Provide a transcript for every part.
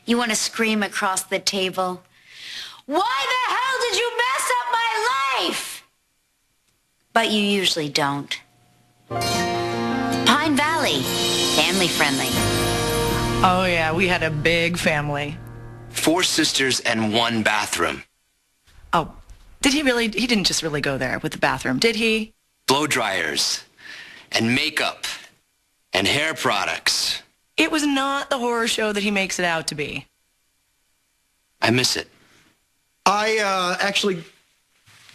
You want to scream across the table, "Why the hell did you mess up my life?" But you usually don't. Pine Valley, family friendly. Oh yeah, we had a big family. 4 sisters and 1 bathroom. Oh, did he really? He didn't just really go there with the bathroom, did he? Blow dryers and makeup and hair products. It was not the horror show that he makes it out to be. I miss it. I actually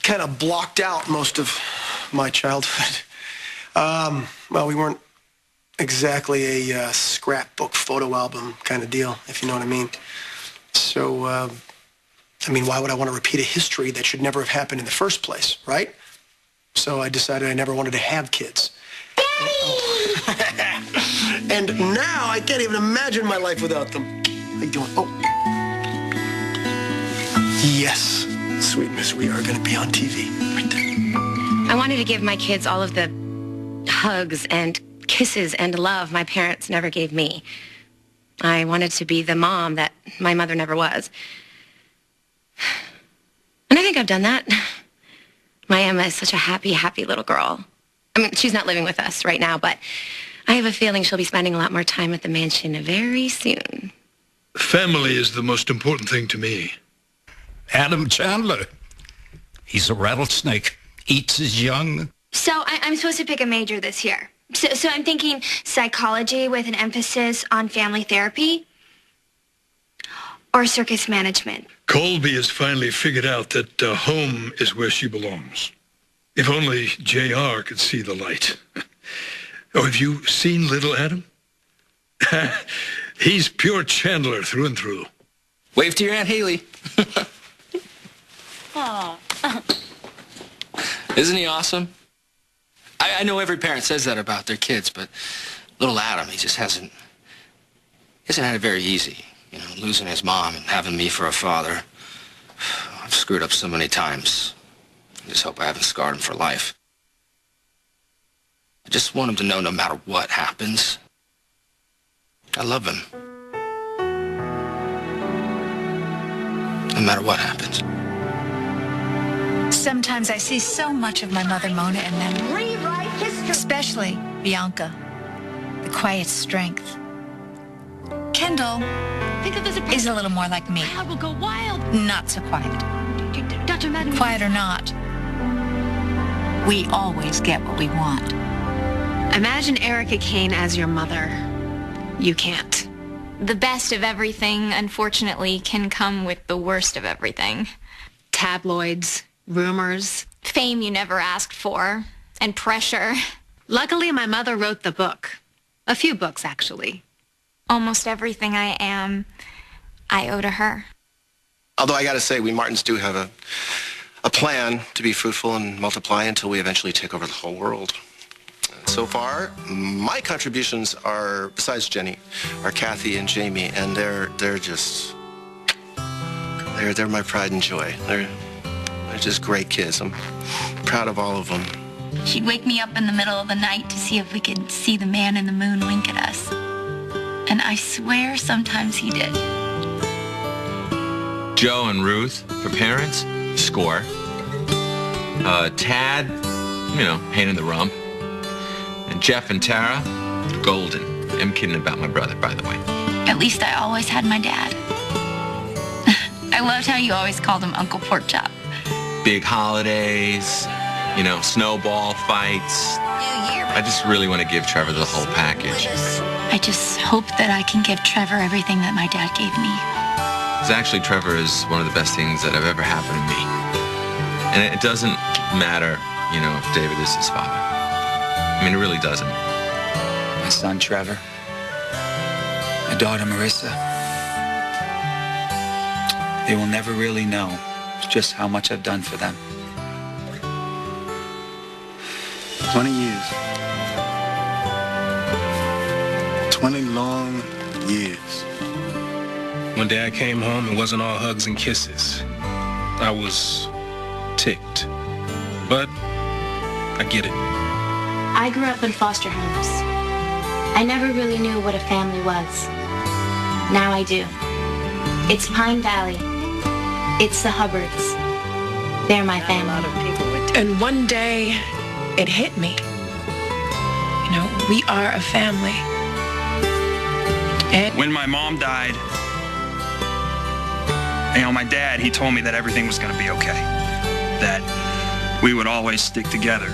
kind of blocked out most of my childhood. Well, we weren't exactly a scrapbook photo album kind of deal, if you know what I mean. So, I mean, why would I want to repeat a history that should never have happened in the first place, right? So I decided I never wanted to have kids. And now I can't even imagine my life without them. How you doing? Oh. Yes, sweet miss, we are going to be on TV. Right there. I wanted to give my kids all of the hugs and kisses and love my parents never gave me. I wanted to be the mom that my mother never was. And I think I've done that. My Emma is such a happy, happy little girl. I mean, she's not living with us right now, but I have a feeling she'll be spending a lot more time at the mansion very soon. Family is the most important thing to me. Adam Chandler. He's a rattlesnake. Eats his young. So I'm supposed to pick a major this year. So I'm thinking psychology with an emphasis on family therapy or circus management. Colby has finally figured out that home is where she belongs. If only JR could see the light. Oh, have you seen little Adam? He's pure Chandler through and through. Wave to your Aunt Haley. Oh. Isn't he awesome? I know every parent says that about their kids, but little Adam, he hasn't had it very easy. You know, losing his mom and having me for a father. I've screwed up so many times. I just hope I haven't scarred him for life. I just want him to know no matter what happens, I love him. No matter what happens. Sometimes I see so much of my mother Mona in them. Rewrite history. Especially Bianca. The quiet strength. Kendall is a little more like me. I will go wild. Not so quiet. Dr. Madden. Quiet or not, we always get what we want. Imagine Erica Kane as your mother. You can't. The best of everything, unfortunately, can come with the worst of everything. Tabloids, rumors. Fame you never asked for, and pressure. Luckily, my mother wrote the book. A few books, actually. Almost everything I am, I owe to her. Although I got to say, we Martins do have a plan to be fruitful and multiply until we eventually take over the whole world. So far, my contributions are, besides Jenny, are Kathy and Jamie, and they're my pride and joy. They're just great kids. I'm proud of all of them. She'd wake me up in the middle of the night to see if we could see the man in the moon wink at us. And I swear sometimes he did. Joe and Ruth, for parents, score. Tad, pain in the rump. And Jeff and Tara, golden. I'm kidding about my brother, by the way. At least I always had my dad. I loved how you always called him Uncle Porkchop. Big holidays, snowball fights. I just really want to give Trevor the whole package. I just hope that I can give Trevor everything that my dad gave me. Actually, Trevor is one of the best things that have ever happened to me. And it doesn't matter, if David is his father. I mean, it really doesn't. My son, Trevor. My daughter, Marissa. They will never really know just how much I've done for them. 20 years. 20 long years. One day I came home, it wasn't all hugs and kisses. I was ticked. But I get it. I grew up in foster homes. I never really knew what a family was. Now I do. It's Pine Valley. It's the Hubbards. They're my family. And one day, it hit me. You know, we are a family. And when my mom died, you know, my dad, he told me that everything was going to be okay. That we would always stick together.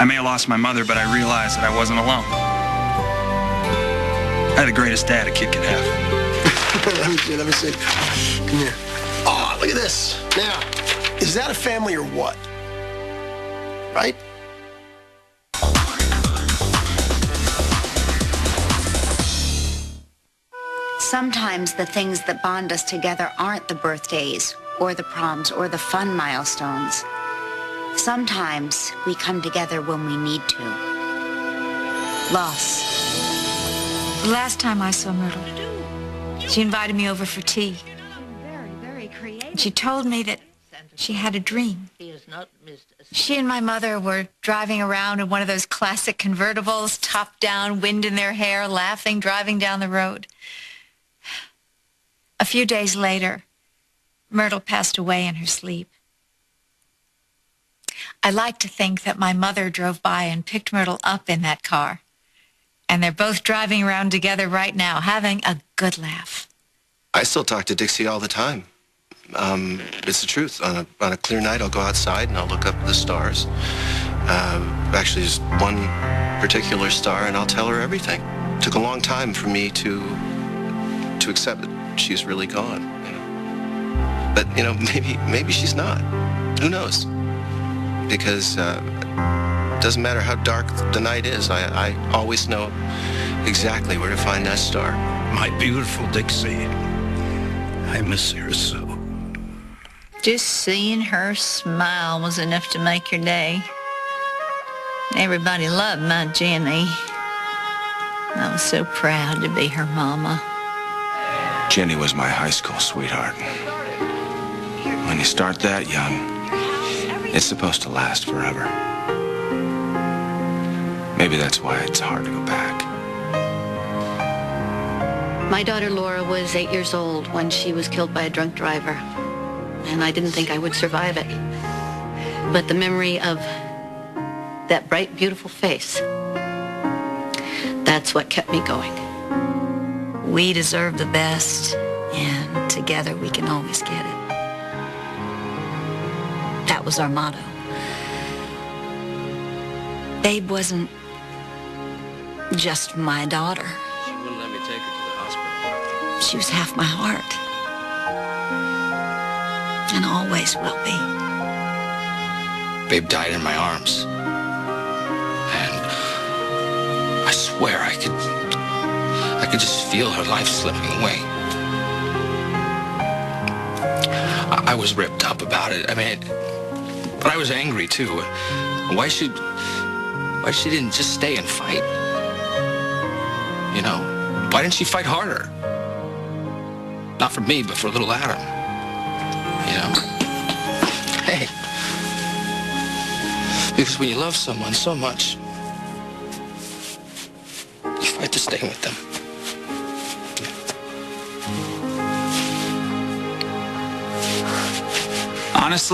I may have lost my mother, but I realized that I wasn't alone. I had the greatest dad a kid could have. Let me see. Come here. Oh, look at this. Now, is that a family or what? Right? Sometimes the things that bond us together aren't the birthdays or the proms or the fun milestones. Sometimes we come together when we need to. Loss. The last time I saw Myrtle, she invited me over for tea. And she told me that she had a dream. She and my mother were driving around in one of those classic convertibles, top down, wind in their hair, laughing, driving down the road. A few days later, Myrtle passed away in her sleep. I like to think that my mother drove by and picked Myrtle up in that car. And they're both driving around together right now, having a good laugh. I still talk to Dixie all the time. It's the truth. On a clear night, I'll go outside and I'll look up at the stars. Actually, there's one particular star, and I'll tell her everything. It took a long time for me to accept that she's really gone. You know? But maybe she's not. Who knows? Because it doesn't matter how dark the night is. I always know exactly where to find that star. My beautiful Dixie. I miss her so. Just seeing her smile was enough to make your day. Everybody loved my Jenny. I was so proud to be her mama. Jenny was my high school sweetheart. When you start that young, it's supposed to last forever. Maybe that's why it's hard to go back. My daughter Laura was 8 years old when she was killed by a drunk driver, and I didn't think I would survive it. But the memory of that bright, beautiful face, that's what kept me going. We deserve the best, and together we can always get it. That was our motto. Babe wasn't just my daughter. She wouldn't let me take her to the hospital. She was half my heart. And always will be. Babe died in my arms. And I swear I could just feel her life slipping away. I was ripped up about it. But I was angry too. Why she didn't just stay and fight? You know, why didn't she fight harder? Not for me, but for little Adam. You know? Hey. Because when you love someone so much, you fight to stay with them. Honestly,